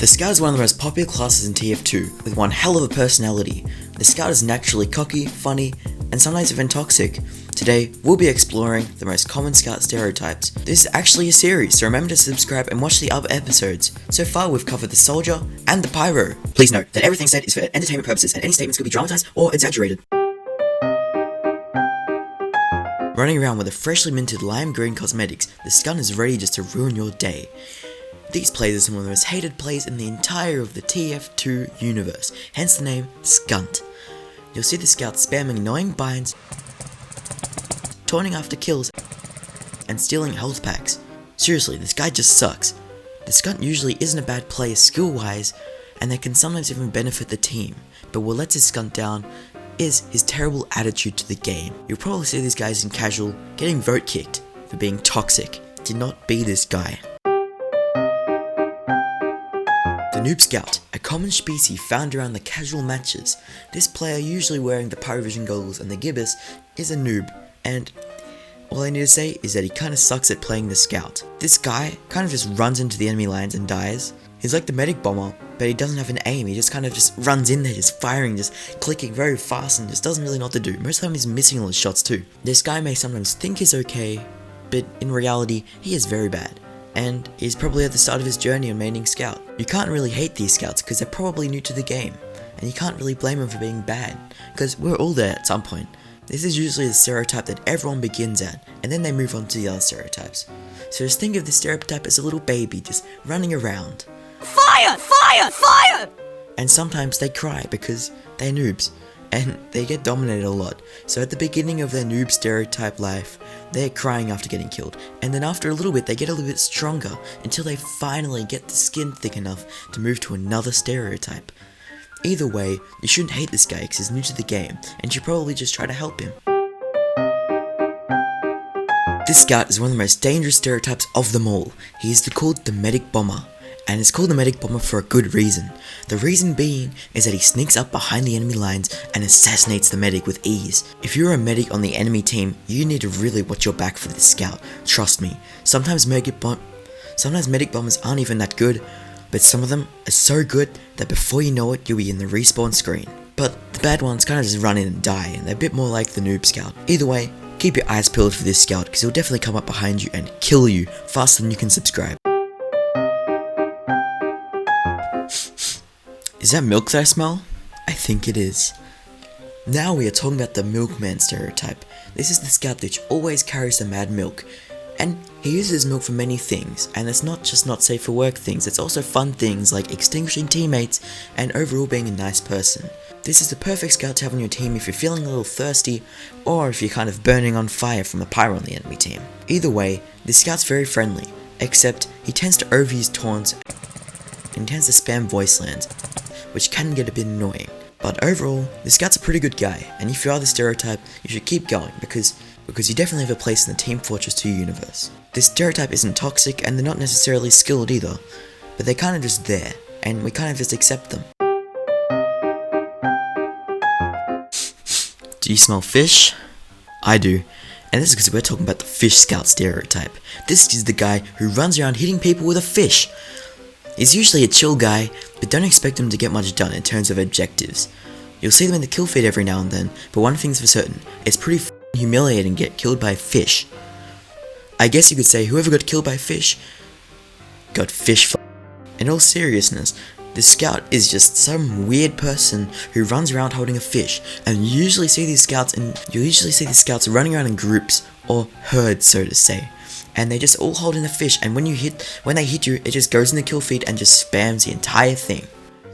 The Scout is one of the most popular classes in TF2, with one hell of a personality. The Scout is naturally cocky, funny, and sometimes even toxic. Today, we'll be exploring the most common Scout stereotypes. This is actually a series, so remember to subscribe and watch the other episodes. So far, we've covered the Soldier and the Pyro. Please note that everything said is for entertainment purposes, and any statements could be dramatized or exaggerated. Running around with a freshly minted lime green cosmetics, the Scunt is ready just to ruin your day. These plays are some of the most hated plays in the entire of the TF2 universe, hence the name Scunt. You'll see the Scout spamming annoying binds, taunting after kills, and stealing health packs. Seriously, this guy just sucks. The Scunt usually isn't a bad player skill-wise, and they can sometimes even benefit the team, but what lets his Scunt down is his terrible attitude to the game. You'll probably see these guys in casual getting vote kicked for being toxic. Do not be this guy. The NOOB Scout, a common species found around the casual matches. This player, usually wearing the Pyro vision goggles and the gibbous, is a noob, and all I need to say is that he kinda sucks at playing the Scout. This guy kind of just runs into the enemy lines and dies. He's like the medic bomber, but he doesn't have an aim. He just kind of just runs in there, just firing, just clicking very fast, and just doesn't really know what to do. Most of the time he's missing all his shots too. This guy may sometimes think he's okay, but in reality, he is very bad. And he's probably at the start of his journey on maining Scout. You can't really hate these Scouts because they're probably new to the game, and you can't really blame them for being bad, because we're all there at some point. This is usually the stereotype that everyone begins at, and then they move on to the other stereotypes. So just think of the stereotype as a little baby just running around. Fire! Fire! Fire! And sometimes they cry because they're noobs, and they get dominated a lot. So at the beginning of their noob stereotype life, they're crying after getting killed, and then after a little bit they get a little bit stronger until they finally get the skin thick enough to move to another stereotype. Either way, you shouldn't hate this guy because he's new to the game, and you should probably just try to help him. This Scout is one of the most dangerous stereotypes of them all. He is called the medic bomber. And it's called the medic bomber for a good reason. The reason being is that he sneaks up behind the enemy lines and assassinates the medic with ease. If you're a medic on the enemy team, you need to really watch your back for this Scout. Trust me. Sometimes medic bombers aren't even that good, but some of them are so good that before you know it, you'll be in the respawn screen. But the bad ones kind of just run in and die, and they're a bit more like the NOOB Scout. Either way, keep your eyes peeled for this Scout because he'll definitely come up behind you and kill you faster than you can subscribe. Is that milk that I smell? I think it is. Now we are talking about the milkman stereotype. This is the Scout which always carries the mad milk. And he uses milk for many things, and it's not just not safe for work things, it's also fun things like extinguishing teammates and overall being a nice person. This is the perfect Scout to have on your team if you're feeling a little thirsty, or if you're kind of burning on fire from a pyro on the enemy team. Either way, this Scout's very friendly, except he tends to overuse taunts and tends to spam voice lands, which can get a bit annoying. But overall, the Scout's a pretty good guy, and if you are the stereotype, you should keep going, because you definitely have a place in the Team Fortress 2 universe. This stereotype isn't toxic, and they're not necessarily skilled either, but they're kind of just there, and we kind of just accept them. Do you smell fish? I do. And this is because we're talking about the fish Scout stereotype. This is the guy who runs around hitting people with a fish. He's usually a chill guy, but don't expect him to get much done in terms of objectives. You'll see them in the kill feed every now and then, but one thing's for certain, it's pretty humiliating to get killed by a fish. I guess you could say whoever got killed by a fish, got fish. In all seriousness, the Scout is just some weird person who runs around holding a fish, and you usually see these Scouts running around in groups, or herds so to say. And they just all holding the fish, and when they hit you, it just goes in the kill feed and just spams the entire thing.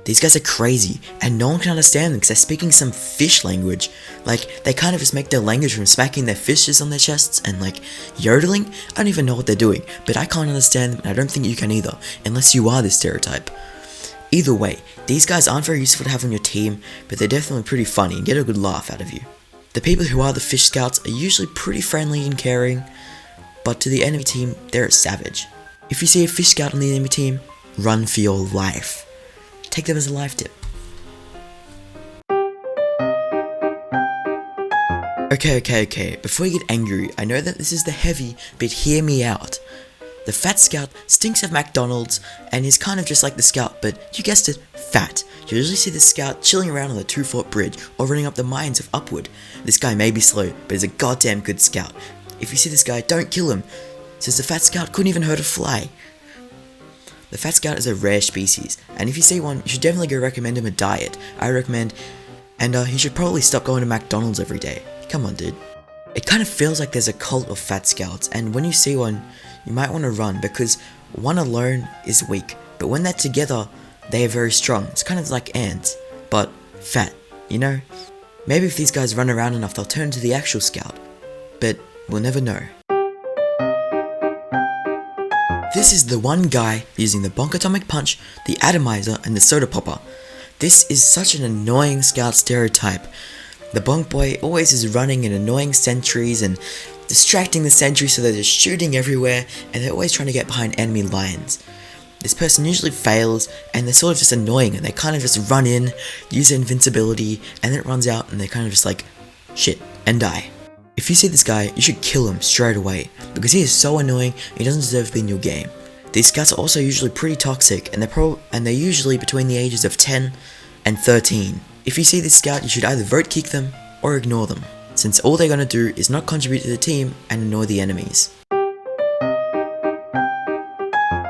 These guys are crazy, and no one can understand them because they're speaking some fish language. Like, they kind of just make their language from smacking their fishes on their chests and like yodeling. I don't even know what they're doing, but I can't understand them, and I don't think you can either, unless you are this stereotype. Either way, these guys aren't very useful to have on your team, but they're definitely pretty funny and get a good laugh out of you. The people who are the fish Scouts are usually pretty friendly and caring, but to the enemy team, they're a savage. If you see a fish Scout on the enemy team, run for your life. Take them as a life tip. Okay, before you get angry, I know that this is the heavy, but hear me out. The fat scout stinks of McDonald's and he's kind of just like the scout, but you guessed it, fat. You usually see the scout chilling around on the 2-foot bridge or running up the mines of Upward. This guy may be slow, but he's a goddamn good scout. If you see this guy, don't kill him, since the fat scout couldn't even hurt a fly. The fat scout is a rare species, and if you see one, you should definitely go recommend him a diet. I recommend, and he should probably stop going to McDonald's every day. Come on, dude. It kind of feels like there's a cult of fat scouts, and when you see one, you might want to run, because one alone is weak, but when they're together, they are very strong. It's kind of like ants, but fat, you know? Maybe if these guys run around enough, they'll turn into the actual scout, but we'll never know. This is the one guy using the bonk atomic punch, the atomizer, and the soda popper. This is such an annoying scout stereotype. The bonk boy always is running and annoying sentries and distracting the sentries so they're just shooting everywhere, and they're always trying to get behind enemy lines. This person usually fails, and they're sort of just annoying, and they kind of just run in, use their invincibility, and then it runs out, and they're kind of just like, shit, and die. If you see this guy, you should kill him straight away, because he is so annoying, he doesn't deserve to be in your game. These scouts are also usually pretty toxic, and they're usually between the ages of 10 and 13. If you see this scout, you should either vote kick them, or ignore them, since all they're gonna do is not contribute to the team and annoy the enemies.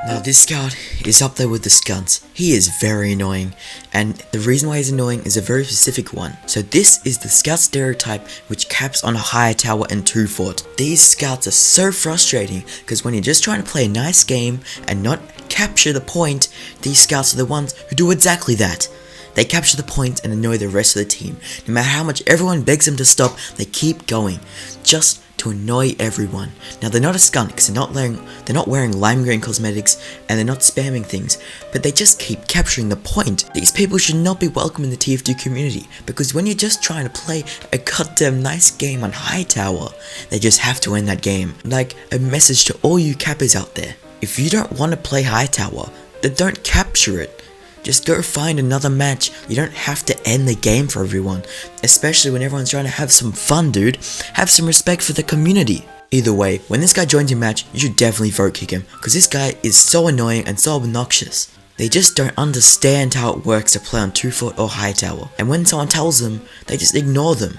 Now this scout is up there with the scunt. He is very annoying, and the reason why he's annoying is a very specific one. So this is the scout stereotype, which caps on a higher tower and 2-fort. These scouts are so frustrating, because when you're just trying to play a nice game and not capture the point, these scouts are the ones who do exactly that. They capture the point and annoy the rest of the team. No matter how much everyone begs them to stop, they keep going, just to annoy everyone. Now they're not a scunt because they're not wearing lime green cosmetics and they're not spamming things, but they just keep capturing the point. These people should not be welcome in the TF2 community, because when you're just trying to play a goddamn nice game on high tower, they just have to end that game. Like a message to all you cappers out there. If you don't want to play high tower, then don't capture it. Just go find another match. You don't have to end the game for everyone, especially when everyone's trying to have some fun, dude. Have some respect for the community. Either way, when this guy joins your match, you should definitely vote kick him, because this guy is so annoying and so obnoxious. They just don't understand how it works to play on 2-foot or high tower, and when someone tells them, they just ignore them.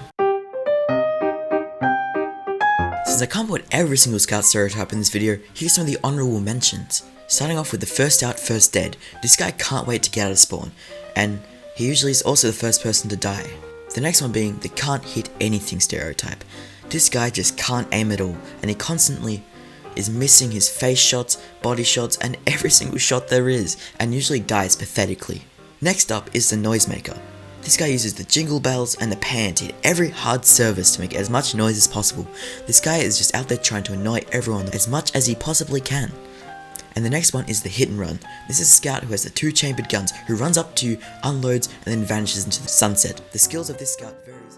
Since I can't put every single scout stereotype in this video, here's some of the honorable mentions. Starting off with the first out, first dead. This guy can't wait to get out of spawn, and he usually is also the first person to die. The next one being the can't hit anything stereotype. This guy just can't aim at all, and he constantly is missing his face shots, body shots, and every single shot there is, and usually dies pathetically. Next up is the Noisemaker. This guy uses the jingle bells and the pan to hit every hard surface to make as much noise as possible. This guy is just out there trying to annoy everyone as much as he possibly can. And the next one is the hit and run. This is a scout who has the 2-chambered guns, who runs up to you, unloads, and then vanishes into the sunset. The skills of this scout varies.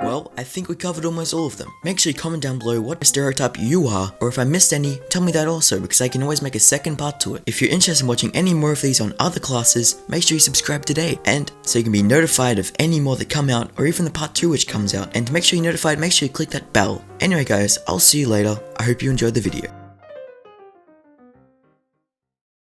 Well, I think we covered almost all of them. Make sure you comment down below what stereotype you are, or if I missed any, tell me that also, because I can always make a second part to it. If you're interested in watching any more of these on other classes, make sure you subscribe today, and so you can be notified of any more that come out, or even the part 2 which comes out. And to make sure you're notified, make sure you click that bell. Anyway guys, I'll see you later. I hope you enjoyed the video.